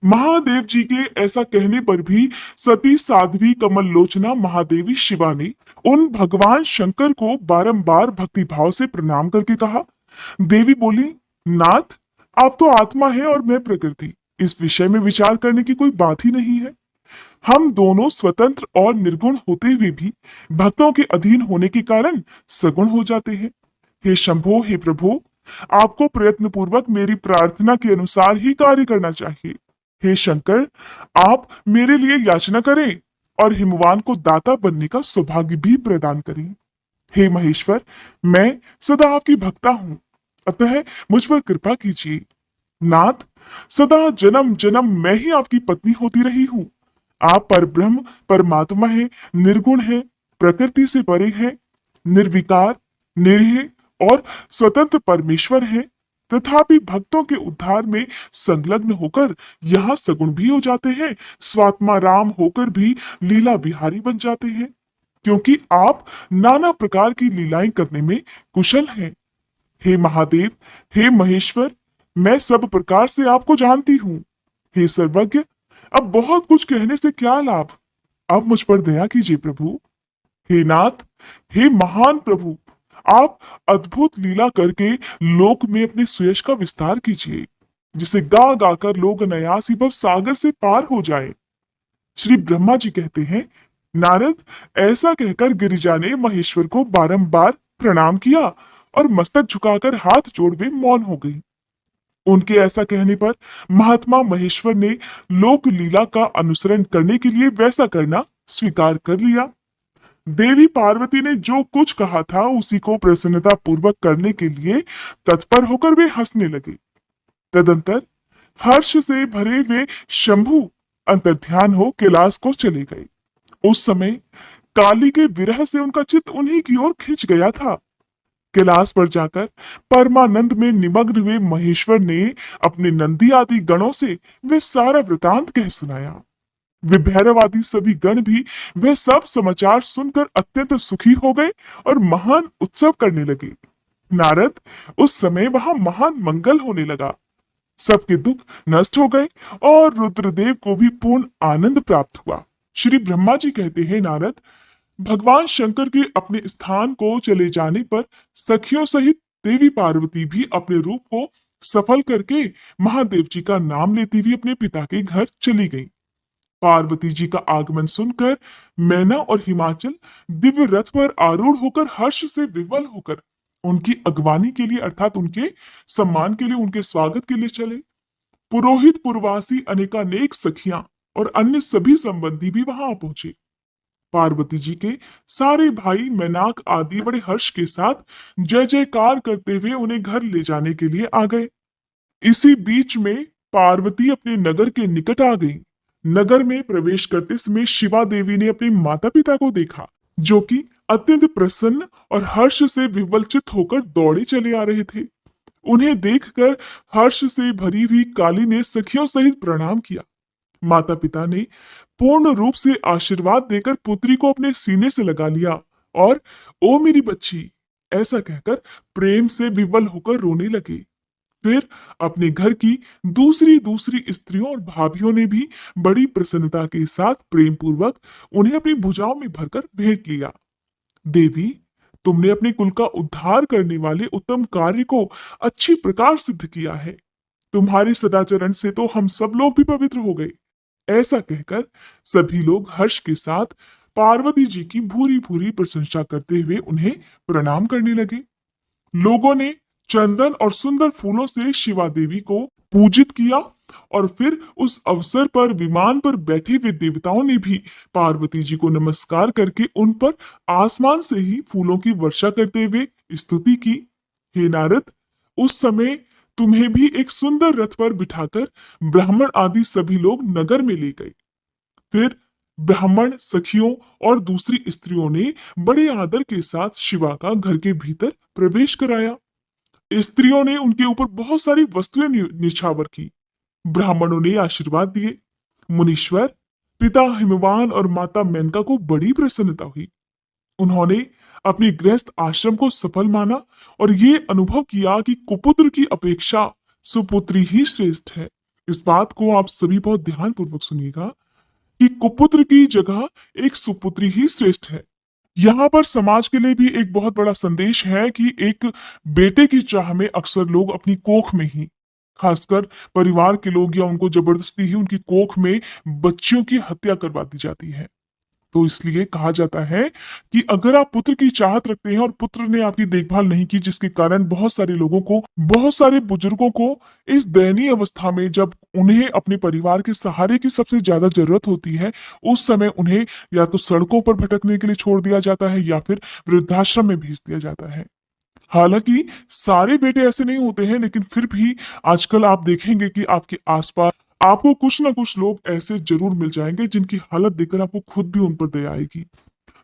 महादेव जी के ऐसा कहने पर भी सती साध्वी कमल लोचना महादेवी शिवा ने उन भगवान शंकर को बारंबार भक्ति भाव से प्रणाम करके कहा। देवी बोली, नाथ, आप तो आत्मा है और मैं प्रकृति। इस विषय में विचार करने की कोई बात ही नहीं है। हम दोनों स्वतंत्र और निर्गुण होते हुए भी भक्तों के अधीन होने के कारण सगुण हो जाते हैं। हे शंभो, हे प्रभु, आपको प्रयत्न पूर्वक मेरी प्रार्थना के अनुसार ही कार्य करना चाहिए। हे शंकर, आप मेरे लिए याचना करें और हिमवान को दाता बनने का सौभाग्य भी प्रदान करें। हे महेश्वर, मैं सदा आपकी भक्ता हूँ, अतः मुझ पर कृपा कीजिए। नाथ, सदा जन्म जन्म मैं ही आपकी पत्नी होती रही हूँ। आप परब्रह्म परमात्मा है, निर्गुण है, प्रकृति से परे है, निर्विकार, निरीह और स्वतंत्र परमेश्वर है। तथापि भक्तों के उद्धार में संलग्न होकर यहाँ सगुण भी हो जाते हैं, स्वात्मा राम होकर भी लीला बिहारी बन जाते हैं, क्योंकि आप नाना प्रकार की लीलाएं करने में कुशल हैं। हे महादेव, हे महेश्वर, मैं सब प्रकार से आपको जानती हूँ। हे सर्वज्ञ, अब बहुत कुछ कहने से क्या लाभ, अब मुझ पर दया कीजिए प्रभु। हे नाथ, हे महान प्रभु, आप अद्भुत लीला करके लोक में अपने सुयश का विस्तार कीजिए, जिसे गा गाकर लोग अनायास ही भव सागर से पार हो जाए। श्री ब्रह्मा जी कहते हैं, नारद, ऐसा कहकर गिरिजा ने महेश्वर को बारंबार प्रणाम किया और मस्तक झुकाकर हाथ जोड़े मौन हो गई। उनके ऐसा कहने पर महात्मा महेश्वर ने लोक लीला का अनुसरण करने के लिए वैसा करना स्वीकार कर लिया। देवी पार्वती ने जो कुछ कहा था उसी को प्रसन्नता पूर्वक करने के लिए तत्पर होकर वे हंसने लगे। तदंतर हर्ष से भरे हुए शंभु अंतर्ध्यान हो कैलाश को चले गए। उस समय काली के विरह से उनका चित्त उन्हीं की ओर खिंच गया था। कैलाश पर जाकर परमानंद में निमग्न हुए महेश्वर ने अपने नंदी आदि गणों से वे सारा वृतांत कह सुनाया। वे भैरव आदि सभी गण भी वे सब समाचार सुनकर अत्यंत सुखी हो गए और महान उत्सव करने लगे। नारद, उस समय वहां महान मंगल होने लगा। सबके दुख नष्ट हो गए और रुद्रदेव को भी पूर्ण आनंद प्राप्त हुआ। श्री ब्रह्मा जी कहते हैं, नारद, भगवान शंकर के अपने स्थान को चले जाने पर सखियों सहित देवी पार्वती भी अपने रूप को सफल करके महादेव जी का नाम लेती हुई अपने पिता के घर चली गई। पार्वती जी का आगमन सुनकर मैना और हिमाचल दिव्य रथ पर आरूढ़ होकर हर्ष से विवल होकर उनकी अगवानी के लिए अर्थात उनके सम्मान के लिए, उनके स्वागत के लिए चले। पुरोहित, पुरवासी, अनेकानेक सखियां और अन्य सभी संबंधी भी वहां पहुंचे। पार्वती जी के सारे भाई मैनाक आदि बड़े हर्ष के साथ जय जयकार करते हुए उन्हें घर ले जाने के लिए आ गए। इसी बीच में पार्वती अपने नगर के निकट आ गई। नगर में प्रवेश करते समय शिवा देवी ने अपने माता पिता को देखा, जो कि अत्यंत प्रसन्न और हर्ष से विवलचित होकर दौड़े चले आ रहे थे। उन्हें देखकर हर्ष से भरी हुई काली ने सखियों सहित प्रणाम किया। माता पिता ने पूर्ण रूप से आशीर्वाद देकर पुत्री को अपने सीने से लगा लिया और ओ मेरी बच्ची ऐसा कहकर प्रेम से विवल होकर रोने लगे। फिर अपने घर की दूसरी दूसरी स्त्रियों और भाभियों ने भी बड़ी प्रसन्नता के साथ प्रेम पूर्वक उन्हें अपनी भुजाओं में भरकर भेंट लिया। देवी, तुमने अपने कुल का उद्धार करने वाले उत्तम कार्य को अच्छी प्रकार सिद्ध किया है। तुम्हारे सदाचरण से तो हम सब लोग भी पवित्र हो गए। ऐसा कहकर सभी लोग हर्ष के साथ पार्वती जी की भूरी भूरी प्रशंसा करते हुए उन्हें प्रणाम करने लगे। लोगों ने चंदन और सुंदर फूलों से शिवा देवी को पूजित किया और फिर उस अवसर पर विमान पर बैठे हुए देवताओं ने भी पार्वती जी को नमस्कार करके उन पर आसमान से ही फूलों की वर्षा करते हुए स्तुति की। हे नारद, उस समय तुम्हें भी एक सुंदर रथ पर बिठाकर ब्राह्मण आदि सभी लोग नगर में ले गए। फिर ब्राह्मण सखियों और दूसरी स्त्रियों ने बड़े आदर के साथ शिवा का घर के भीतर प्रवेश कराया। स्त्रियों ने उनके ऊपर बहुत सारी वस्तुएं निछावर की। ब्राह्मणों ने आशीर्वाद दिए। मुनीश्वर, पिता हिमवान और माता मेनका को बड़ी प्रसन्नता हुई। उन्होंने अपने गृहस्थ आश्रम को सफल माना और ये अनुभव किया कि कुपुत्र की अपेक्षा सुपुत्री ही श्रेष्ठ है। इस बात को आप सभी बहुत ध्यानपूर्वक सुनिएगा कि कुपुत्र की जगह एक सुपुत्री ही श्रेष्ठ है। यहाँ पर समाज के लिए भी एक बहुत बड़ा संदेश है कि एक बेटे की चाह में अक्सर लोग अपनी कोख में ही, खासकर परिवार के लोग या उनको जबरदस्ती ही उनकी कोख में बच्चियों की हत्या करवा दी जाती है। तो इसलिए कहा जाता है कि अगर आप पुत्र की चाहत रखते हैं और पुत्र ने आपकी देखभाल नहीं की, जिसके कारण बहुत सारे लोगों को, बहुत सारे बुजुर्गों को इस दयनीय अवस्था में, जब उन्हें अपने परिवार के सहारे की सबसे ज्यादा जरूरत होती है, उस समय उन्हें या तो सड़कों पर भटकने के लिए छोड़ दिया जाता है या फिर वृद्धाश्रम में भेज दिया जाता है। हालांकि सारे बेटे ऐसे नहीं होते हैं, लेकिन फिर भी आजकल आप देखेंगे कि आपके आसपास आपको कुछ ना कुछ लोग ऐसे जरूर मिल जाएंगे जिनकी हालत देखकर आपको खुद भी उन पर दया आएगी।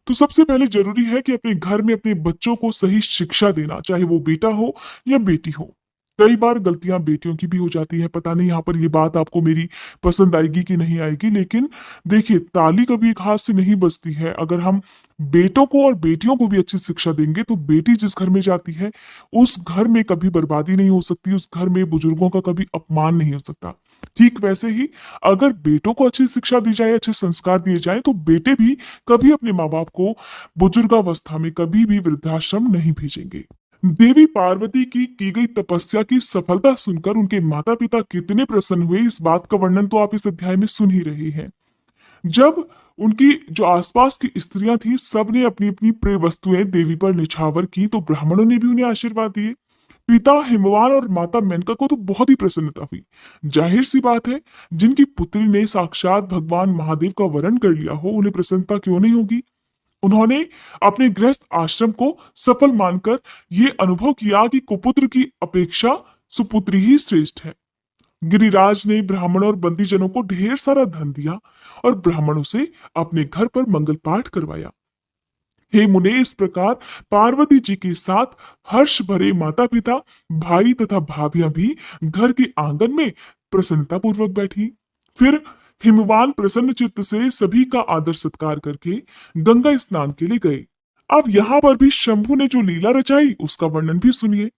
तो सबसे पहले जरूरी है कि अपने घर में अपने बच्चों को सही शिक्षा देना, चाहे वो बेटा हो या बेटी हो। कई बार गलतियां बेटियों की भी हो जाती है, पता नहीं यहाँ पर ये बात आपको मेरी पसंद आएगी कि नहीं आएगी, लेकिन देखिए, ताली कभी एक हाथ से नहीं बजती है। अगर हम बेटों को और बेटियों को भी अच्छी शिक्षा देंगे तो बेटी जिस घर में जाती है उस घर में कभी बर्बादी नहीं हो सकती, उस घर में बुजुर्गों का कभी अपमान नहीं हो सकता। ठीक वैसे ही अगर बेटों को अच्छी शिक्षा दी जाए, अच्छे संस्कार दिए जाए, तो बेटे भी कभी अपने माँ बाप को बुजुर्गावस्था में कभी भी वृद्धाश्रम नहीं भेजेंगे। देवी पार्वती की गई तपस्या की सफलता सुनकर उनके माता पिता कितने प्रसन्न हुए, इस बात का वर्णन तो आप इस अध्याय में सुन ही रहे हैं। जब उनकी जो आसपास की स्त्रियां थी, सब ने अपनी अपनी प्रिय वस्तुएं देवी पर निछावर की, तो ब्राह्मणों ने भी उन्हें आशीर्वाद दिए। पिता हिमवान और माता मेनका को तो बहुत ही प्रसन्नता हुई। जाहिर सी बात है, जिनकी पुत्री ने साक्षात भगवान महादेव का वरण कर लिया हो, उन्हें प्रसन्नता क्यों नहीं होगी। उन्होंने अपने गृहस्थ आश्रम को सफल मानकर ये अनुभव किया कि कुपुत्र की अपेक्षा सुपुत्री ही श्रेष्ठ है। गिरिराज ने ब्राह्मणों और बंदीजनों को ढेर सारा धन दिया और ब्राह्मणों से अपने घर पर मंगल पाठ करवाया। हे मुने, इस प्रकार पार्वती जी के साथ हर्ष भरे माता पिता, भाई तथा भाभियां भी घर के आंगन में प्रसन्नता पूर्वक बैठी। फिर हिमवान प्रसन्न चित्त से सभी का आदर सत्कार करके गंगा स्नान के लिए गए। अब यहाँ पर भी शंभु ने जो लीला रचाई उसका वर्णन भी सुनिए।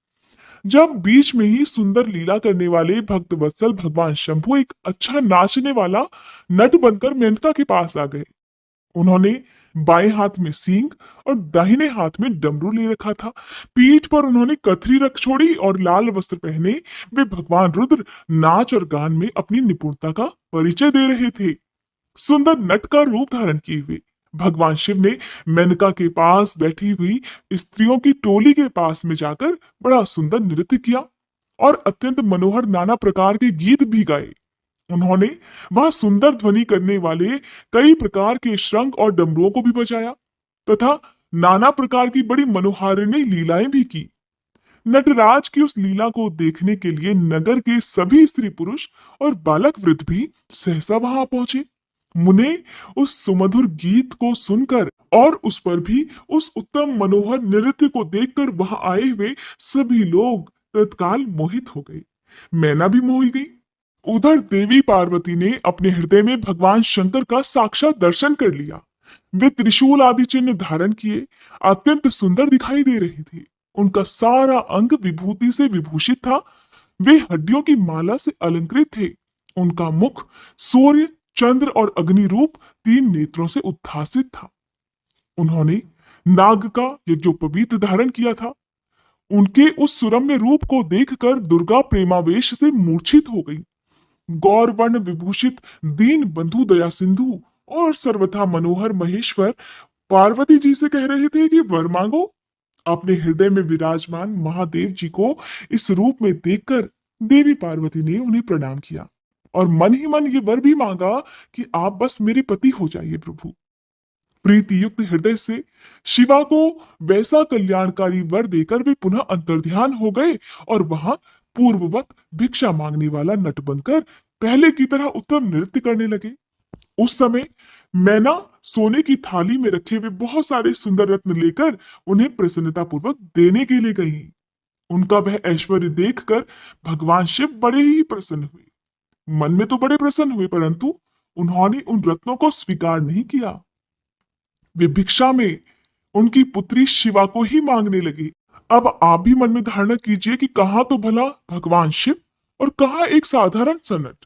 जब बीच में ही सुंदर लीला करने वाले भक्त वत्सल भगवान शंभु एक अच्छा नाचने वाला नट बनकर मेनका के पास आ गए। उन्होंने बाएं हाथ में सींग और दाहिने हाथ में डमरू ले रखा था। पीठ पर उन्होंने कथरी रख छोड़ी और लाल वस्त्र पहने वे भगवान रुद्र नाच और गान में अपनी निपुणता का परिचय दे रहे थे। सुंदर नट का रूप धारण किए हुए भगवान शिव ने मेनका के पास बैठी हुई स्त्रियों की टोली के पास में जाकर बड़ा सुंदर नृत्य किया और अत्यंत मनोहर नाना प्रकार के गीत भी गाए। उन्होंने वहां सुंदर ध्वनि करने वाले कई प्रकार के शंख और डमरुओं को भी बजाया तथा नाना प्रकार की बड़ी मनोहारिणी लीलाएं भी की। नटराज की उस लीला को देखने के लिए नगर के सभी स्त्री पुरुष और बालक वृद्ध भी सहसा वहां पहुंचे। मुने, उस सुमधुर गीत को सुनकर और उस पर भी उस उत्तम मनोहर नृत्य को देखकर वहां आए हुए सभी लोग तत्काल मोहित हो गए। मैना भी मोही गई। उधर देवी पार्वती ने अपने हृदय में भगवान शंकर का साक्षात दर्शन कर लिया। वे त्रिशूल आदि चिन्ह धारण किए अत्यंत सुंदर दिखाई दे रहे थे। उनका सारा अंग विभूति से विभूषित था। वे हड्डियों की माला से अलंकृत थे। उनका मुख सूर्य, चंद्र और अग्नि रूप 3 नेत्रों से उद्भासित था। उन्होंने नाग का यज्ञोपवीत धारण किया था। उनके उस सुरम्य रूप को देखकर दुर्गा प्रेमावेश से मूर्छित हो गई। गौरवर्ण विभूषित दीन बंधु दया सिंधु और सर्वथा मनोहर महेश्वर पार्वती जी से कह रहे थे कि वर मांगो। अपने हृदय में विराजमान महादेव जी को इस रूप में देखकर देवी पार्वती ने उन्हें प्रणाम किया और मन ही मन ये वर भी मांगा कि आप बस मेरे पति हो जाइए प्रभु। प्रीति युक्त हृदय से शिवा को वैसा कल्याणकारी वर देकर वे पुनः अंतर्ध्यान हो गए और वहां पूर्ववत भिक्षा मांगने वाला नट बनकर पहले की तरह उत्तम नृत्य करने लगे। उस समय मैना सोने की थाली में रखे हुए बहुत सारे सुंदर रत्न लेकर उन्हें प्रसन्नता पूर्वक देने के लिए गई। उनका वह ऐश्वर्य देखकर भगवान शिव बड़े ही प्रसन्न हुए। मन में तो बड़े प्रसन्न हुए, परंतु उन्होंने उन रत्नों को स्वीकार नहीं किया। वे भिक्षा में उनकी पुत्री शिवा को ही मांगने लगे। अब आप भी मन में धारणा कीजिए कि कहाँ तो भला भगवान शिव और कहाँ एक साधारण सा नट।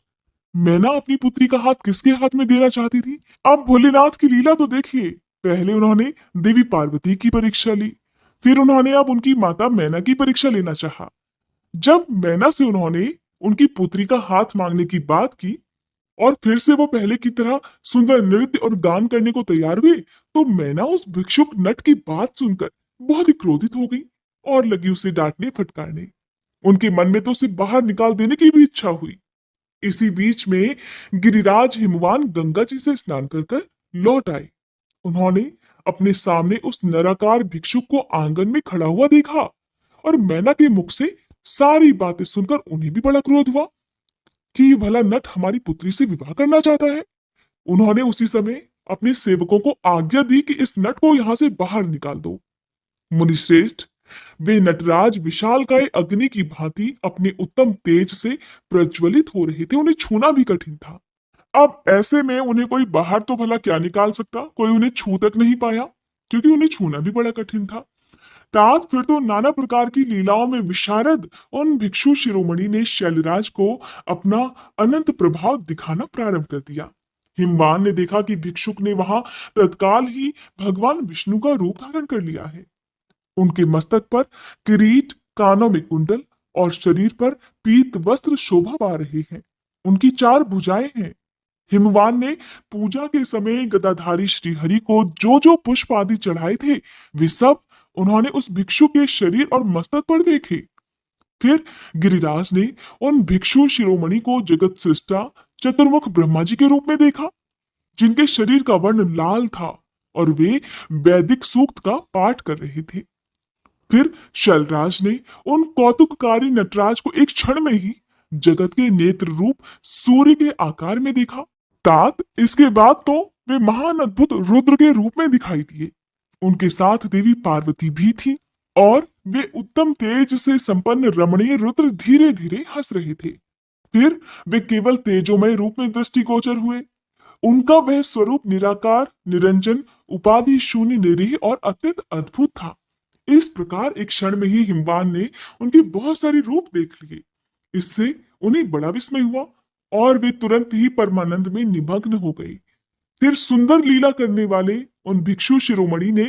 मैना अपनी पुत्री का हाथ किसके हाथ में देना चाहती थी? अब भोलेनाथ की लीला तो देखिए। पहले उन्होंने देवी पार्वती की परीक्षा ली, फिर उन्होंने अब उनकी माता मैना की परीक्षा लेना चाहा। जब मैना से उन्होंने उनकी पुत्री का हाथ मांगने की बात की और फिर से वो पहले की तरह सुंदर नृत्य और गान करने को तैयार हुए, तो मैना उस भिक्षुक नट की बात सुनकर बहुत ही क्रोधित हो गई और लगी उसे डांटने फटकारने। उनके मन में तो उसे बाहर निकाल देने की भी इच्छा हुई। इसी बीच में गिरिराज हिमवान गंगा जी से स्नान कर कर लौट आए। उन्होंने अपने सामने उस नराकार भिक्षुक को आंगन में खड़ा हुआ देखा और मैना के मुख से सारी बातें सुनकर उन्हें भी बड़ा क्रोध हुआ कि ये भला नट हमारी पुत्री से विवाह करना चाहता है। उन्होंने उसी समय अपने सेवकों को आज्ञा दी कि इस नट को यहां से बाहर निकाल दो। मुनिश्रेष्ठ, वे नटराज विशालकाय अग्नि की भांति अपने उत्तम तेज से प्रज्वलित हो रहे थे, उन्हें छूना भी कठिन था। अब ऐसे में उन्हें कोई बाहर तो भला क्या निकाल सकता, कोई उन्हें छू तक नहीं पाया, क्योंकि उन्हें छूना भी बड़ा कठिन था। तात फिर तो नाना प्रकार की लीलाओं में विशारद उन भिक्षु शिरोमणि ने शैलराज को अपना अनंत प्रभाव दिखाना प्रारंभ कर दिया। हिमवान ने देखा कि भिक्षुक ने वहां तत्काल ही भगवान विष्णु का रूप धारण कर लिया है। उनके मस्तक पर किरीट, कानों में कुंडल और शरीर पर पीत वस्त्र शोभा पा रहे हैं। उनकी 4 भुजाएं हैं। हिमवान ने पूजा के समय गदाधारी श्रीहरि को जो जो पुष्प आदि चढ़ाए थे, वे सब उन्होंने उस भिक्षु के शरीर और मस्तक पर देखे। फिर गिरिराज ने उन भिक्षु शिरोमणि को जगत सृष्टा चतुर्मुख ब्रह्मा जी के रूप में देखा, जिनके शरीर का वर्ण लाल था और वे वैदिक सूक्त का पाठ कर रहे थे। फिर शैलराज ने उन कौतुककारी नटराज को एक क्षण में ही जगत के नेत्र रूप सूर्य के आकार में देखा। तात इसके बाद तो वे महान अद्भुत रुद्र के रूप में दिखाई दिए। उनके साथ देवी पार्वती भी थी और वे उत्तम तेज से संपन्न रमणीय रुद्र धीरे धीरे हंस रहे थे। फिर वे केवल तेजोमय रूप में दृष्टिगोचर हुए। उनका वह स्वरूप निराकार, निरंजन, उपाधि शून्य, निरीह और अत्यंत अद्भुत था। इस प्रकार एक क्षण में ही हिमवान ने उनके बहुत सारे रूप देख लिए। इससे उन्हें बड़ा विस्मय हुआ और वे तुरंत ही परमानंद में निमग्न हो गए। फिर सुंदर लीला करने वाले उन भिक्षु शिरोमणि ने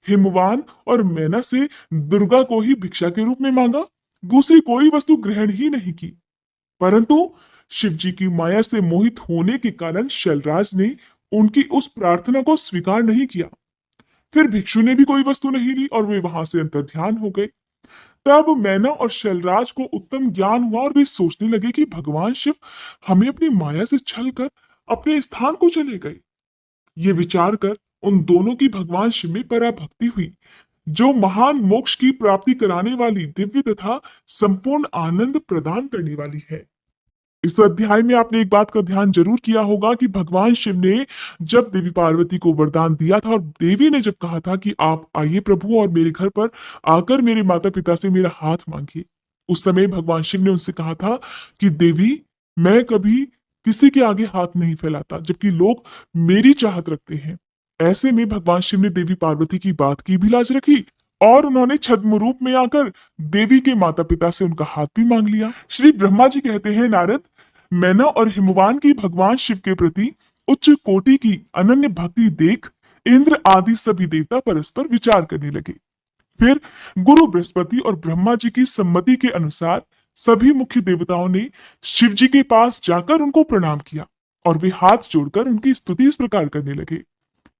हिमवान और मैना से दुर्गा को ही भिक्षा के रूप में मांगा, दूसरी कोई वस्तु ग्रहण ही नहीं की। परंतु शिव जी की माया से मोहित होने के कारण शैलराज ने उनकी उस प्रार्थना को स्वीकार नहीं किया। फिर भिक्षु ने भी कोई वस्तु नहीं ली और वे वहां से अंतर्ध्यान हो गए। तब मैना और शैलराज को उत्तम ज्ञान हुआ और वे सोचने लगे कि भगवान शिव हमें अपनी माया से छल कर अपने स्थान को चले गए। ये विचार कर उन दोनों की भगवान शिव में पराभक्ति हुई, जो महान मोक्ष की प्राप्ति कराने वाली, दिव्य तथा संपूर्ण आनंद प्रदान करने वाली है। इस अध्याय में आपने एक बात का ध्यान जरूर किया होगा कि भगवान शिव ने जब देवी पार्वती को वरदान दिया था और देवी ने जब कहा था कि आप आइए प्रभु और मेरे घर पर आकर मेरे माता पिता से मेरा हाथ मांगिए, उस समय भगवान शिव ने उनसे कहा था कि देवी, मैं कभी किसी के आगे हाथ नहीं फैलाता, जबकि लोग मेरी चाहत रखते हैं। ऐसे में भगवान शिव ने देवी पार्वती की बात की भी लाज रखी और उन्होंने छद्म रूप में आकर देवी के माता पिता से उनका हाथ भी मांग लिया। श्री ब्रह्मा जी कहते हैं, नारद, मैना और हिमवान की भगवान शिव के प्रति उच्च कोटि की अनन्य भक्ति देख इंद्र आदि सभी देवता परस्पर विचार करने लगे। फिर गुरु बृहस्पति और ब्रह्मा जी की सम्मति के अनुसार सभी मुख्य देवताओं ने शिव जी के पास जाकर उनको प्रणाम किया और वे हाथ जोड़कर उनकी स्तुति इस प्रकार करने लगे।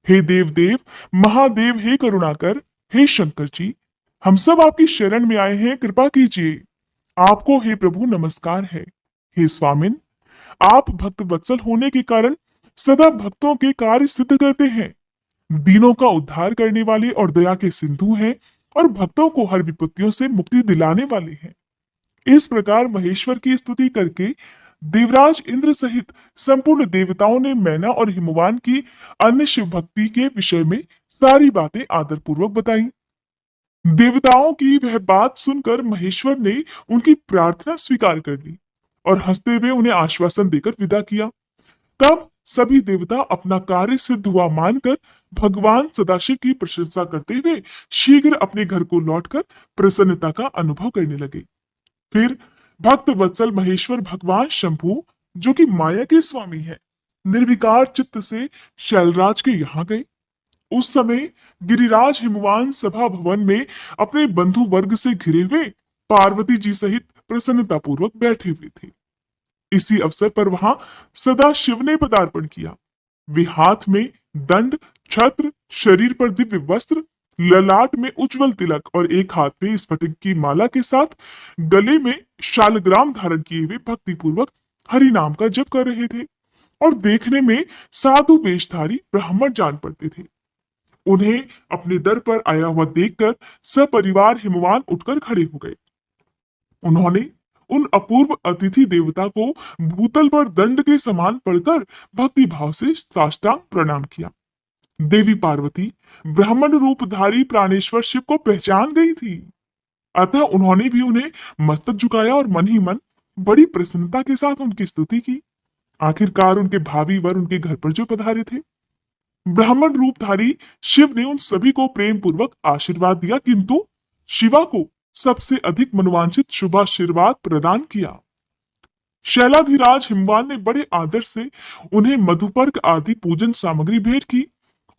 हे देव देव, महादेव, हे करुणाकर, हे शंकर जी, हम सब आपकी शरण में आए हैं, कृपा कीजिए। आपको हे प्रभु नमस्कार है। हे स्वामिन, आप भक्त वत्सल होने के कारण सदा भक्तों के कार्य सिद्ध करते हैं, दीनों का उद्धार करने वाले और दया के सिंधु हैं और भक्तों को हर विपत्तियों से मुक्ति दिलाने वाले हैं। इस प्रकार महेश्वर की स्तुति करके देवराज इंद्र सहित संपूर्ण देवताओं ने मैना और हिमवान की अन्य शिव भक्ति के विषय में सारी बातें आदर पूर्वक बताई। देवताओं की वह बात सुनकर महेश्वर ने उनकी प्रार्थना स्वीकार कर ली और हंसते हुए उन्हें आश्वासन देकर विदा किया। तब सभी देवता अपना कार्य सिद्ध हुआ मानकर भगवान सदाशिव की प्रशंसा करते हुए शीघ्र अपने घर को लौटकर प्रसन्नता का अनुभव करने लगे। फिर भक्त वत्सल महेश्वर भगवान शंभु जो कि माया के स्वामी है, निर्विकार चित्त से शैलराज के यहाँ गए। उस समय गिरिराज हिमवान सभा भवन में अपने बंधु वर्ग से घिरे हुए पार्वती जी सहित प्रसन्नता पूर्वक बैठे हुए थे। इसी अवसर पर वहां सदा शिव ने पदार्पण किया। वे हाथ में दंड, छत्र, शरीर पर दिव्य वस्त्र, ललाट में उज्जवल तिलक और एक हाथ में स्फटिक की माला के साथ गले में शालग्राम धारण किए हुए भक्ति पूर्वक हरि नाम का जप कर रहे थे और देखने में साधु वेशधारी ब्राह्मण जान पड़ते थे। उन्हें अपने दर पर आया हुआ देखकर सपरिवार हिमवान उठकर खड़े हो गए। उन्होंने उन अपूर्व अतिथि देवता को भूतल पर दंड के समान पड़कर भक्ति भाव से साष्टांग प्रणाम किया। देवी पार्वती ब्राह्मण रूपधारी प्राणेश्वर शिव को पहचान गई थी, अतः उन्होंने भी उन्हें मस्तक झुकाया और मन ही मन बड़ी प्रसन्नता के साथ उनकी स्तुति की। आखिरकार उनके भावी वर उनके घर पर जो पधारे थे। ब्राह्मण रूपधारी शिव ने उन सभी को प्रेम पूर्वक आशीर्वाद दिया, किंतु शिवा को सबसे अधिक मनोवांछित शुभाशीर्वाद प्रदान किया। शैलाधिराज हिमवान ने बड़े आदर से उन्हें मधुपर्क आदि पूजन सामग्री भेंट की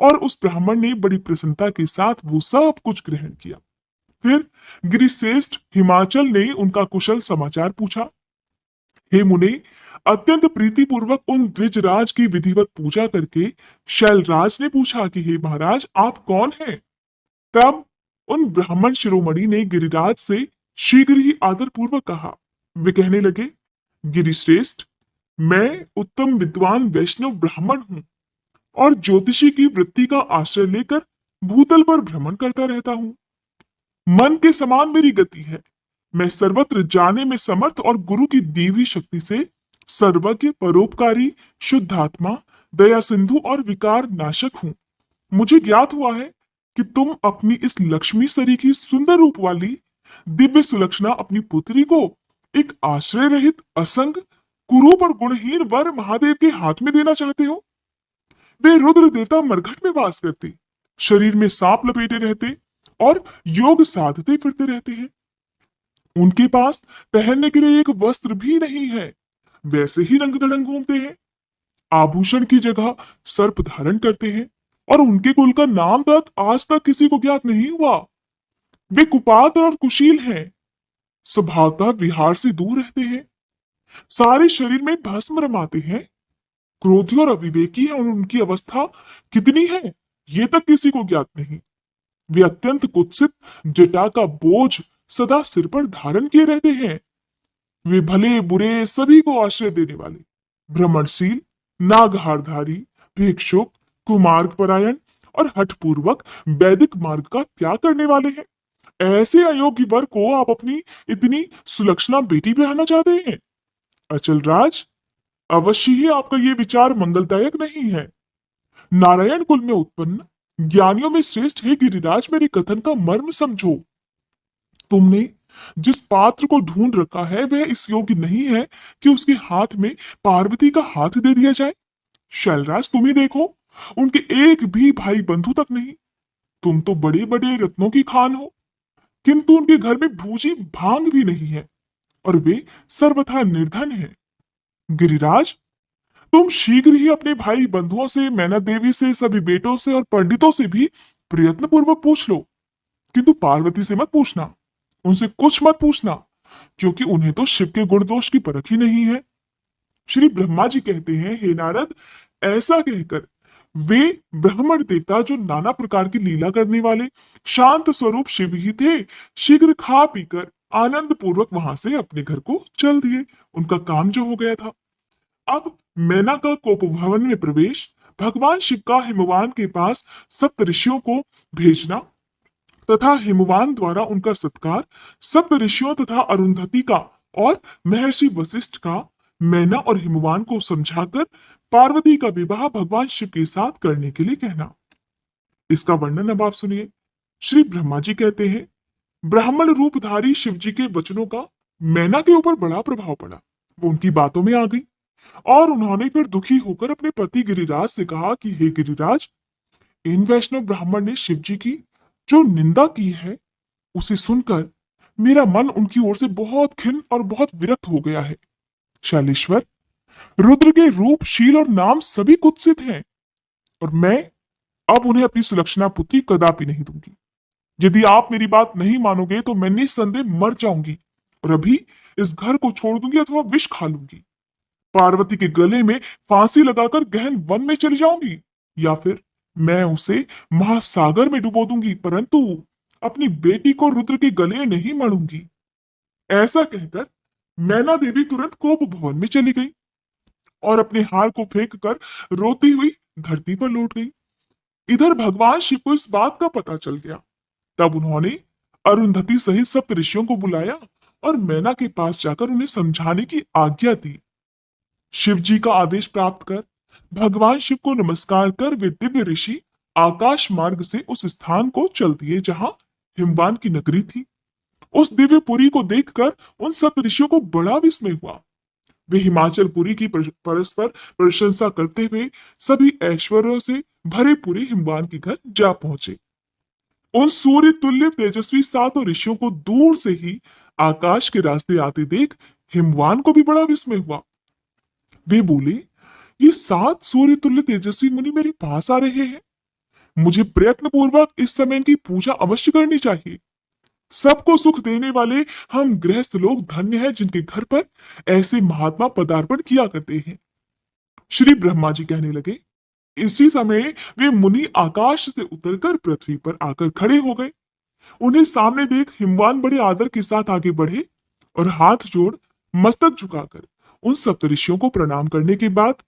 और उस ब्राह्मण ने बड़ी प्रसन्नता के साथ वो सब कुछ ग्रहण किया। फिर गिरिश्रेष्ठ हिमाचल ने उनका कुशल समाचार पूछा। हे मुने, अत्यंत प्रीतिपूर्वक उन द्विजराज की विधिवत पूजा करके शैलराज ने पूछा कि हे महाराज, आप कौन हैं? तब उन ब्राह्मण शिरोमणि ने गिरिराज से शीघ्र ही आदर पूर्वक कहा। वे कहने लगे, गिरिश्रेष्ठ, मैं उत्तम विद्वान वैष्णव ब्राह्मण हूं और ज्योतिषी की वृत्ति का आश्रय लेकर भूतल पर भ्रमण करता रहता हूं। मन के समान मेरी गति है। मैं सर्वत्र जाने में समर्थ और गुरु की दी हुई शक्ति से सर्वज्ञ, परोपकारी, शुद्धात्मा, दया सिंधु और विकार नाशक हूं। मुझे ज्ञात हुआ है कि तुम अपनी इस लक्ष्मी सरी की सुंदर रूप वाली दिव्य सुलक्षणा अपनी पुत्री को एक आश्रय रहित, असंग, कुरूप और गुणहीन वर महादेव के हाथ में देना चाहते हो। वे रुद्र देवता मरघट में वास करते, शरीर में सांप लपेटे रहते और योग साधते फिरते रहते हैं। उनके पास पहनने के लिए एक वस्त्र भी नहीं है, वैसे ही रंग दड़ंग घूमते हैं। आभूषण की जगह सर्प धारण करते हैं और उनके कुल का नाम तक आज तक किसी को ज्ञात नहीं हुआ। वे कुपात्र और कुशील हैं, स्वभावतः विहार से दूर रहते हैं, सारे शरीर में भस्म रमाते हैं, क्रोधी और अविवेकी है और उनकी अवस्था कितनी है ये तक किसी को ज्ञात नहीं। वे अत्यंत कुत्सित, जटा का बोझ सदा सिर पर धारण किए रहते हैं। वे भले बुरे सभी को आश्रय देने वाले, भ्रमणशील, नागहारधारी, भिक्षुक, कुमार्ग परायण और हठपूर्वक वैदिक मार्ग का त्याग करने वाले हैं। ऐसे अयोग्य वर को आप अपनी इतनी सुलक्षणा बेटी ब्याहना चाहते हैं? अचल राज, अवश्य ही आपका ये विचार मंगलदायक नहीं है। नारायण कुल में उत्पन्न ज्ञानियों में श्रेष्ठ है गिरिराज, मेरे कथन का मर्म समझो। तुमने जिस पात्र को ढूंढ रखा है वह इस योग्य नहीं है कि उसके हाथ में पार्वती का हाथ दे दिया जाए। शैलराज, तुम ही देखो, उनके एक भी भाई बंधु तक नहीं। तुम तो बड़े बड़े रत्नों की खान हो, किंतु उनके घर में भूजी भांग भी नहीं है और वे सर्वथा निर्धन हैं। गिरिराज, तुम शीघ्र ही अपने भाई बंधुओं से, मैना देवी से, सभी बेटों से और पंडितों से भी प्रयत्न पूर्वक पूछ लो, किंतु पार्वती से मत पूछना, उनसे कुछ मत पूछना, क्योंकि उन्हें तो शिव के गुण दोष की परख ही नहीं है। श्री ब्रह्मा जी कहते हैं, हे नारद, ऐसा कहकर वे ब्राह्मण देवता जो नाना प्रकार की लीला करने वाले शांत स्वरूप शिव ही थे, शीघ्र खा पीकर आनंद पूर्वक वहां से अपने घर को चल दिए। उनका काम जो हो गया था। अब मैना का कोप भवन में प्रवेश, भगवान शिव का हिमवान के पास सप्त ऋषियों को भेजना तथा हिमवान द्वारा उनका सत्कार, सप्त ऋषियों तथा अरुंधति का और महर्षि वशिष्ठ का मैना और हिमवान को समझाकर पार्वती का विवाह भगवान शिव के साथ करने के लिए कहना। इसका वर्णन अब आप सुनिए। श्री ब्रह्मा जी कहते हैं, ब्राह्मण रूपधारी शिव जी के वचनों का मैना के ऊपर बड़ा प्रभाव पड़ा। वो उनकी बातों में आ गई और उन्होंने फिर दुखी होकर अपने पति गिरिराज से कहा कि हे गिरिराज, इन वैष्णव ब्राह्मण ने शिव जी की जो निंदा की है उसे सुनकर मेरा मन उनकी ओर से बहुत खिन्न और बहुत विरक्त हो गया है। शैलेश्वर, रुद्र के रूप, शील और नाम सभी कुत्सित हैं और मैं अब उन्हें अपनी सुलक्षणा पुत्री कदापि नहीं दूंगी। यदि आप मेरी बात नहीं मानोगे तो मैं निस्संदेह मर जाऊंगी और अभी इस घर को छोड़ दूंगी अथवा विष खा लूंगी। पार्वती के गले में फांसी लगाकर गहन वन में चली जाऊंगी या फिर मैं उसे महासागर में डुबो दूंगी, परंतु अपनी बेटी को रुद्र के गले नहीं मरूंगी। ऐसा कहकर मैना देवी तुरंत कोप भवन में चली गई और अपने हार को फेंक कर रोती हुई धरती पर लौट गई। इधर भगवान शिव को इस बात का पता चल गया। तब उन्होंने अरुंधति सहित सप्त ऋषियों को बुलाया और मैना के पास जाकर उन्हें समझाने की आज्ञा दी। शिव जी का आदेश प्राप्त कर भगवान शिव को नमस्कार कर वे दिव्य ऋषि आकाश मार्ग से उस स्थान को चल दिए जहां हिमवान की नगरी थी। उस दिव्य पुरी को देखकर उन सप्त ऋषियों को बड़ा विस्मय हुआ। वे हिमाचल पुरी की परस्पर प्रशंसा करते हुए सभी ऐश्वर्यों से भरे पूरे हिमवान के घर जा पहुंचे। उन सूर्य तुल्य तेजस्वी सातों ऋषियों को दूर से ही आकाश के रास्ते आते देख हिमवान को भी बड़ा विस्मय हुआ। वे बोले, ये सात सूर्य तुल्य तेजस्वी मुनि मेरे पास आ रहे हैं। मुझे प्रयत्न पूर्वक इस समय इनकी पूजा अवश्य करनी चाहिए। सबको सुख देने वाले हम गृहस्थ लोग धन्य हैं जिनके घर पर ऐसे महात्मा पदार्पण किया करते हैं। श्री ब्रह्मा जी कहने लगे। इसी समय वे मुनि आकाश से उतरकर पृथ्वी पर आकर खड़े हो गए। उन्हें सामने देख हिमवान बड़े आदर के साथ आगे बढ़े और हाथ जोड़ मस्तक झुकाकर उन सप्तऋषियों को प्रणाम करने के बाद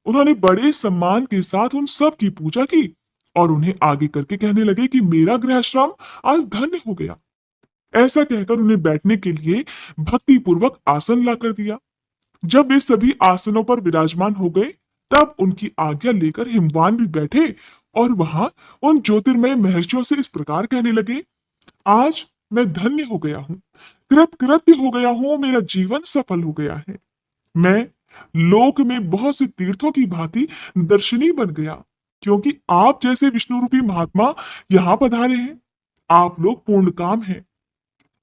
उन्होंने बड़े सम्मान के साथ उन सब की पूजा की और उन्हें आगे करके कहने लगे कि मेरा गृहश्रम आज धन्य हो गया। ऐसा कहकर उन्हें बैठने के लिए भक्ति पूर्वक आसन ला कर दिया। जब वे सभी आसनों पर विराजमान हो गए तब उनकी आज्ञा लेकर हिमवान भी बैठे और वहां उन ज्योतिर्मय महर्षियों से इस प्रकार कहने लगे, आज मैं धन्य हो गया हूँ, कृत कृत्य हो गया हूँ, मेरा जीवन सफल हो गया है। मैं लोक में बहुत से तीर्थों की भांति दर्शनीय बन गया क्योंकि आप जैसे विष्णु रूपी महात्मा यहाँ पधारे हैं। आप लोग पूर्ण काम हैं।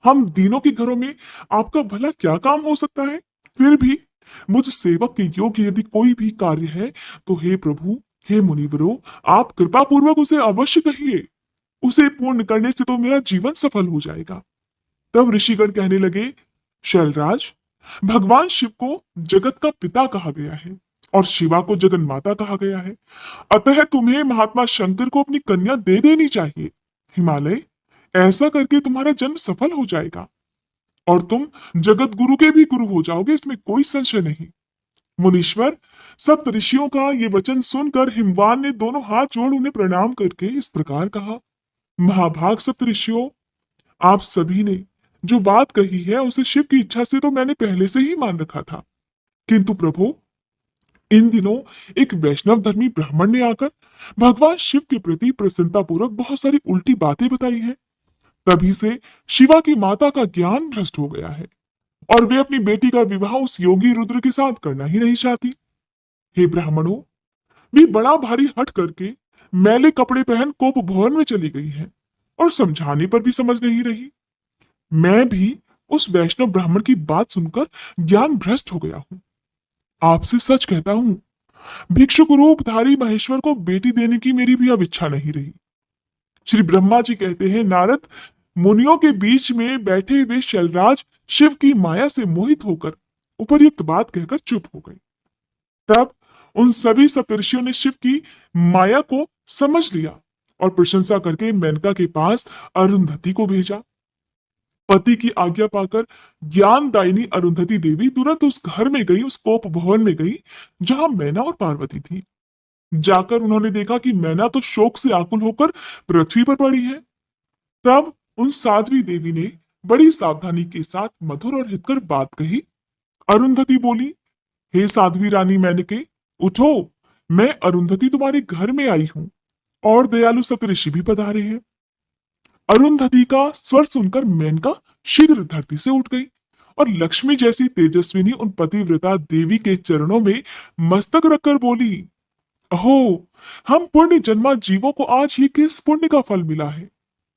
हम दीनों के घरों में आपका भला क्या काम हो सकता है? फिर भी मुझ सेवक के योग्य यदि कोई भी कार्य है तो हे प्रभु, हे मुनिवरों, आप कृपा पूर्वक उसे अवश्य कहिए। उसे पूर्ण करने से तो मेरा जीवन सफल हो जाएगा। तब ऋषिगण कहने लगे, शैलराज, भगवान शिव को जगत का पिता कहा गया है और शिवा को जगन माता कहा गया है। अतः तुम्हें महात्मा शंकर को अपनी कन्या दे देनी चाहिए। हिमालय, ऐसा करके तुम्हारा जन्म सफल हो जाएगा और तुम जगत गुरु के भी गुरु हो जाओगे, इसमें कोई संशय नहीं। मुनीश्वर, सप्त ऋषियों का ये वचन सुनकर हिमवान ने दोनों हाथ जोड़ उन्हें प्रणाम करके इस प्रकार कहा, महाभाग सप्त ऋषियों, आप सभी ने जो बात कही है उसे शिव की इच्छा से तो मैंने पहले से ही मान रखा था, किंतु प्रभु, इन दिनों एक वैष्णव धर्मी ब्राह्मण ने आकर भगवान शिव के प्रति प्रसन्नता पूर्वक बहुत सारी उल्टी बातें बताई हैं। तभी से शिवा की माता का ज्ञान भ्रष्ट हो गया है और वे अपनी बेटी का विवाह उस योगी रुद्र के साथ करना ही नहीं चाहती। हे ब्राह्मणों, वे बड़ा भारी हट करके मैले कपड़े पहन कोप भवन में चली गई है और समझाने पर भी समझ नहीं रही। मैं भी उस वैष्णव ब्राह्मण की बात सुनकर ज्ञान भ्रष्ट हो गया हूं। आपसे सच कहता हूं, भिक्षुक रूपधारी महेश्वर को बेटी देने की मेरी भी अब इच्छा नहीं रही। श्री ब्रह्मा जी कहते हैं, नारद, मुनियों के बीच में बैठे हुए शैलराज शिव की माया से मोहित होकर उपर्युक्त बात कहकर चुप हो गए। तब उन सभी सप्तर्षियों ने शिव की माया को समझ लिया और प्रशंसा करके मेनका के पास अरुंधति को भेजा। पति की आज्ञा पाकर ज्ञानदायिनी अरुंधति देवी तुरंत उस घर में गई, उस कोप भवन में गई जहां मैना और पार्वती थी। जाकर उन्होंने देखा कि मैना तो शोक से आकुल होकर पृथ्वी पर पड़ी है। तब उन साध्वी देवी ने बड़ी सावधानी के साथ मधुर और हितकर बात कही। अरुंधति बोली, हे साध्वी रानी मेनके, उठो, मैं अरुंधति तुम्हारे घर में आई हूं और दयालु सप्तऋषि भी पधारे हैं। अरुंधति का स्वर सुनकर मेनका शीघ्र धरती से उठ गई और लक्ष्मी जैसी तेजस्विनी उन पतिव्रता देवी के चरणों में मस्तक रखकर बोली, अहो, हम पुण्य जन्मा जीवों को आज ही किस पुण्य का फल मिला है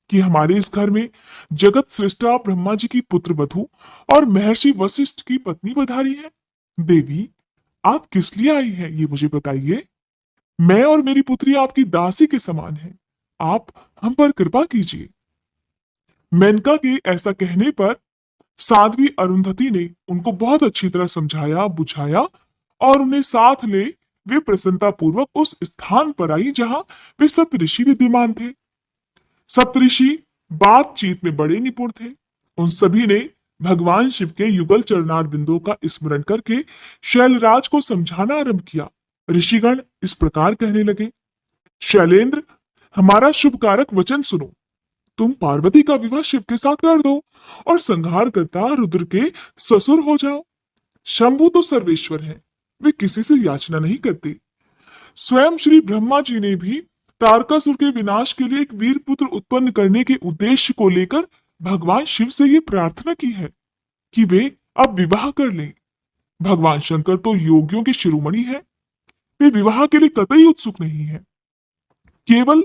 कि हमारे इस घर में जगत सृष्टा ब्रह्मा जी की पुत्र वधु और महर्षि वशिष्ठ की पत्नी पधारी है। देवी, आप किस लिए आई हैं ये मुझे बताइए। मैं और मेरी पुत्री आपकी दासी के समान हैं। आप हम पर कृपा कीजिए। मेनका के ऐसा कहने पर साध्वी अरुंधति ने उनको बहुत अच्छी तरह समझाया बुझाया और उन्हें साथ ले वे प्रसन्नता पूर्वक उस स्थान पर आई जहां वे सप्तऋषि विद्यमान थे। सप्तऋषि बातचीत में बड़े निपुण थे। उन सभी ने भगवान शिव के युगल चरणार बिंदुओं का स्मरण करके शैलराज को समझाना आरंभ किया। ऋषिगण इस प्रकार कहने लगे, शैलेंद्र, हमारा शुभ कारक वचन सुनो। तुम पार्वती का विवाह शिव के साथ कर दो और संहार करता रुद्र के ससुर हो जाओ। शंभु तो सर्वेश्वर हैं, वे किसी से याचना नहीं करते। स्वयं श्री ब्रह्मा जी ने भी तारकासुर के विनाश के लिए एक वीर पुत्र उत्पन्न करने के उद्देश्य को लेकर भगवान शिव से ये प्रार्थना की है कि वे अब विवाह कर लें। भगवान शंकर तो योगियों के शिरोमणि हैं, वे विवाह के लिए कतई उत्सुक नहीं है। केवल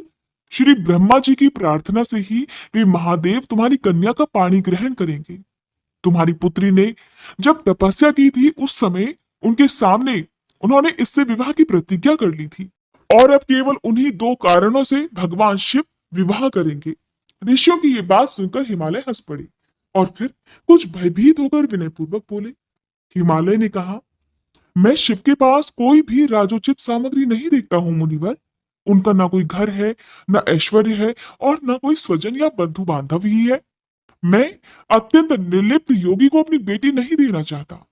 श्री ब्रह्मा जी की प्रार्थना से ही वे महादेव तुम्हारी कन्या का पाणी ग्रहण करेंगे। तुम्हारी पुत्री ने जब तपस्या की थी उस समय उनके सामने उन्होंने इससे विवाह की प्रतिज्ञा कर ली थी और अब केवल उन्हीं दो कारणों से भगवान शिव विवाह करेंगे। ऋषियों की ये बात सुनकर हिमालय हंस पड़ी और फिर कुछ भयभीत होकर विनयपूर्वक बोले। हिमालय ने कहा, मैं शिव के पास कोई भी राजोचित सामग्री नहीं देखता हूँ मुनिवर। उनका ना कोई घर है, ना ऐश्वर्य है और ना कोई स्वजन या बंधु बांधव ही है। मैं अत्यंत निर्लिप्त योगी को अपनी बेटी नहीं देना चाहता।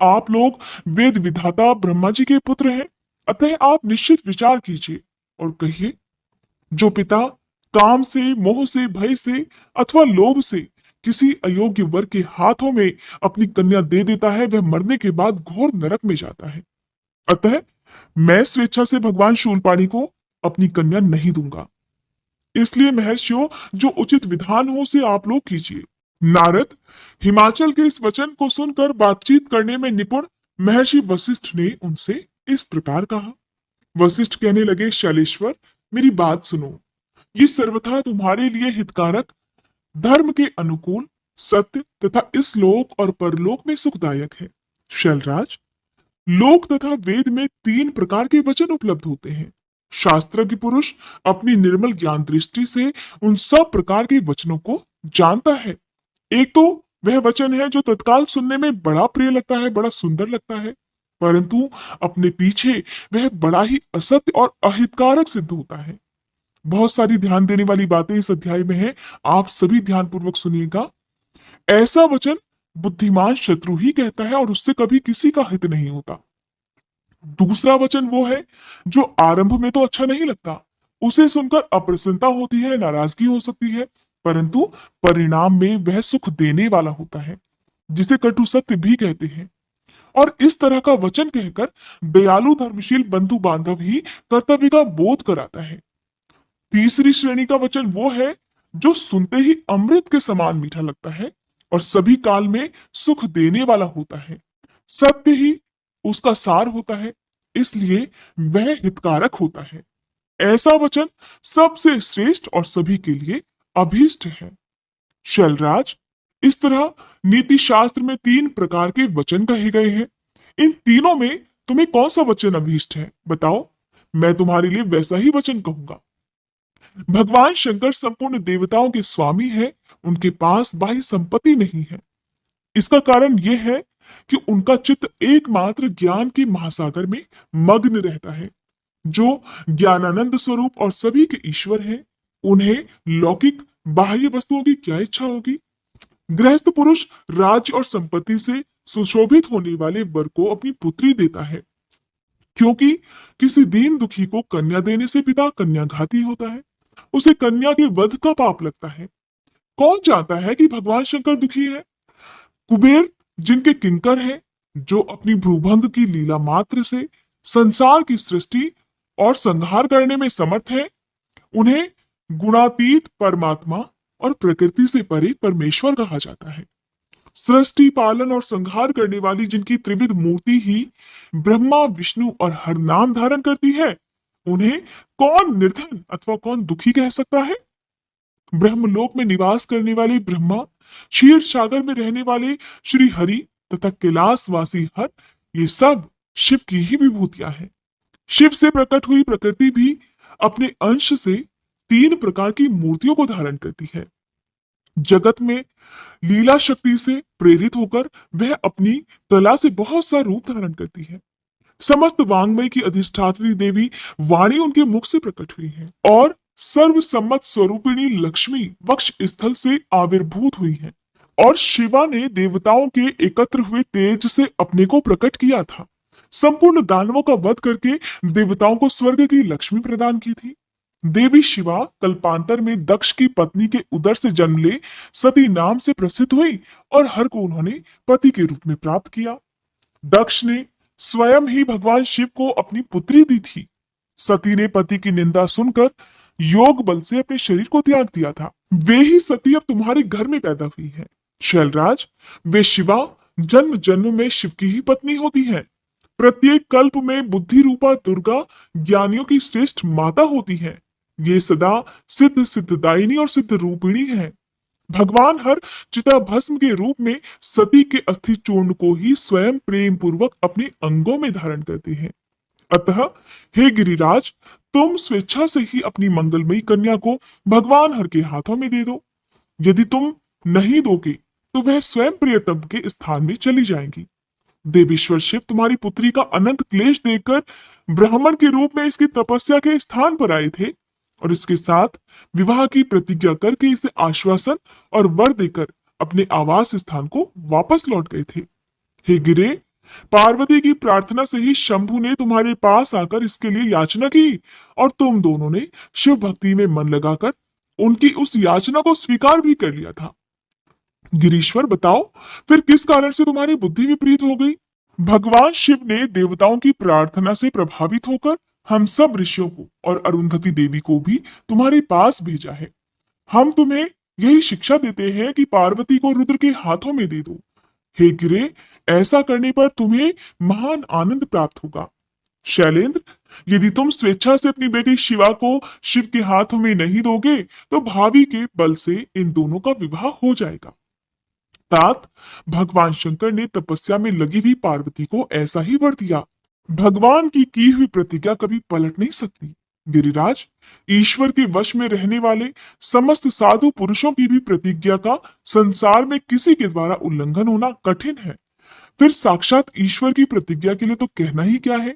आप लोग वेद विधाता ब्रह्मा जी के पुत्र हैं, अतः आप निश्चित विचार कीजिए और कहिए, जो पिता काम से, मोह से, भय से अथवा लोभ से किसी अयोग्य वर के हाथों में अपनी कन्या दे देता है, वह मरने के बाद घोर नरक में जाता है। अतः मैं स्वेच्छा से भगवान शूलपाणी को अपनी कन्या नहीं दूंगा। इसलिए महर्षियों, जो उचित विधान हो उसे आप लोग कीजिए। नारद, हिमाचल के इस वचन को सुनकर बातचीत करने में निपुण महर्षि वशिष्ठ ने उनसे इस प्रकार कहा। वशिष्ठ कहने लगे, शैलेश्वर, मेरी बात सुनो। ये सर्वथा तुम्हारे लिए हितकारक, धर्म के अनुकूल, सत्य तथा इस लोक और परलोक में सुखदायक है। शैलराज, लोक तथा वेद में तीन प्रकार के वचन उपलब्ध होते हैं। शास्त्रज्ञ पुरुष अपनी निर्मल ज्ञान दृष्टि से उन सब प्रकार के वचनों को जानता है। एक तो वह वचन है जो तत्काल सुनने में बड़ा प्रिय लगता है, बड़ा सुंदर लगता है, परंतु अपने पीछे वह बड़ा ही असत्य और अहितकारक सिद्ध होता है। बहुत सारी ध्यान देने वाली बातें इस अध्याय में है, आप सभी ध्यान पूर्वक सुनिएगा। ऐसा वचन बुद्धिमान शत्रु ही कहता है और उससे कभी किसी का हित नहीं होता। दूसरा वचन वो है जो आरंभ में तो अच्छा नहीं लगता, उसे सुनकर अप्रसन्नता होती है, नाराजगी हो सकती है, परंतु परिणाम में वह सुख देने वाला होता है, जिसे कटु सत्य भी कहते हैं। और इस तरह का वचन कहकर दयालु धर्मशील बंधु बांधव ही कर्तव्य का बोध कराता है। तीसरी श्रेणी का वचन वो है जो सुनते ही अमृत के समान मीठा लगता है और सभी काल में सुख देने वाला होता है। सत्य ही उसका सार होता है, इसलिए वह हितकारक होता है। ऐसा वचन सबसे श्रेष्ठ और सभी के लिए अभीष्ट है। शैलराज, इस तरह नीति शास्त्र में तीन प्रकार के वचन कहे गए हैं। इन तीनों में तुम्हें कौन सा वचन अभीष्ट है, बताओ, मैं तुम्हारे लिए वैसा ही वचन कहूंगा। भगवान शंकर संपूर्ण देवताओं के स्वामी है, उनके पास बाह्य संपत्ति नहीं है। इसका कारण यह है कि उनका चित्त एकमात्र ज्ञान के महासागर में मग्न रहता है। जो ज्ञानानंद स्वरूप और सभी के ईश्वर हैं, उन्हें लौकिक बाह्य वस्तुओं की क्या इच्छा होगी। गृहस्थ पुरुष राज्य और संपत्ति से सुशोभित होने वाले वर को अपनी पुत्री देता है, क्योंकि किसी दीन दुखी को कन्या देने से पिता कन्याघाती होता है, उसे कन्या के वध का पाप लगता है। कौन चाहता है कि भगवान शंकर दुखी है। कुबेर जिनके किंकर हैं, जो अपनी भ्रूभंग की लीला मात्र से संसार की सृष्टि और संहार करने में समर्थ है, उन्हें गुणातीत परमात्मा और प्रकृति से परे परमेश्वर कहा जाता है। सृष्टि पालन और संहार करने वाली जिनकी त्रिविध मूर्ति ही ब्रह्मा विष्णु और हर नाम धारण करती है, उन्हें कौन निर्धन अथवा कौन दुखी कह सकता है। ब्रह्मलोक में निवास करने वाले ब्रह्मा, क्षीर सागर में रहने वाले श्री हरि तथा कैलाशवासी हर, ये सब शिव की ही विभूतियां हैं। शिव से प्रकट हुई प्रकृति भी अपने अंश से 3 प्रकार की मूर्तियों को धारण करती है। जगत में लीला शक्ति से प्रेरित होकर वह अपनी कला से बहुत सा रूप धारण करती है। समस्त वांग्मय की अधिष्ठात्री देवी वाणी उनके मुख से प्रकट हुई है और सर्वसम्मत स्वरूपिणी लक्ष्मी वक्ष स्थल से आविर्भूत हुई है। और शिवा ने देवताओं के एकत्र हुए तेज से अपने को प्रकट किया था। संपूर्ण दानवों का वध करके देवताओं को स्वर्ग की लक्ष्मी प्रदान की थी। देवी शिवा कल्पांतर में दक्ष की पत्नी के उदर से जन्म ले सती नाम से प्रसिद्ध हुई और हर को उन्होंने पति के रूप में प्राप्त किया। दक्ष ने स्वयं ही भगवान शिव को अपनी पुत्री दी थी। सती ने पति की निंदा सुनकर योग बल से अपने शरीर को त्याग दिया था। वे ही सती अब तुम्हारे घर में पैदा हुई है। शैलराज, वे शिवा जन्म जन्म में शिव की ही पत्नी होती है। प्रत्येक कल्प में बुद्धि रूपा दुर्गा ज्ञानियों की श्रेष्ठ माता होती है। ये सदा सिद्ध सिद्धदायिनी और सिद्ध रूपिणी है। भगवान हर चिता भस्म के रूप में सती के अस्थि चूर्ण को ही स्वयं प्रेम पूर्वक अपने अंगों में धारण करते हैं। अतः हे गिरिराज, तुम स्वेच्छा से ही अपनी मंगलमयी कन्या को भगवान हर के हाथों में दे दो। यदि तुम नहीं दोगे तो वह स्वयं प्रियतम के स्थान में चली जाएंगी। देवेश्वर शिव तुम्हारी पुत्री का अनंत क्लेश देखकर ब्राह्मण के रूप में इसकी तपस्या के स्थान पर आए थे और इसके साथ विवाह की प्रतिज्ञा करके इसे आश्वासन और वर देकर अपने आवास स्थान को वापस लौट गए थे। हे गिरे, पार्वती की प्रार्थना से ही शंभु ने तुम्हारे पास आकर इसके लिए याचना की और तुम दोनों ने शिव भक्ति में मन लगाकर उनकी उस याचना को स्वीकार भी कर लिया था। गिरीश्वर, बताओ फिर किस कारण से तुम्हारी बुद्धि विपरीत हो गई? भगवान शिव ने देवताओं की प्रार्थना से प्रभावित होकर हम सब ऋषियों को और अरुंधति देवी को भी तुम्हारे पास भेजा है। हम तुम्हें यही शिक्षा देते हैं कि पार्वती को रुद्र के हाथों में दे दो। हे गिरे, ऐसा करने पर तुम्हें महान आनंद प्राप्त होगा। शैलेंद्र, यदि तुम स्वेच्छा से अपनी बेटी शिवा को शिव के हाथों में नहीं दोगे तो भावी के बल से इन दोनों का विवाह हो जाएगा। तात, भगवान शंकर ने तपस्या में लगी हुई पार्वती को ऐसा ही वर दिया। भगवान की हुई प्रतिज्ञा कभी पलट नहीं सकती। गिरिराज, ईश्वर के वश में रहने वाले समस्त साधु पुरुषों की भी प्रतिज्ञा का संसार में किसी के द्वारा उल्लंघन होना कठिन है। फिर साक्षात ईश्वर की प्रतिज्ञा के लिए तो कहना ही क्या है।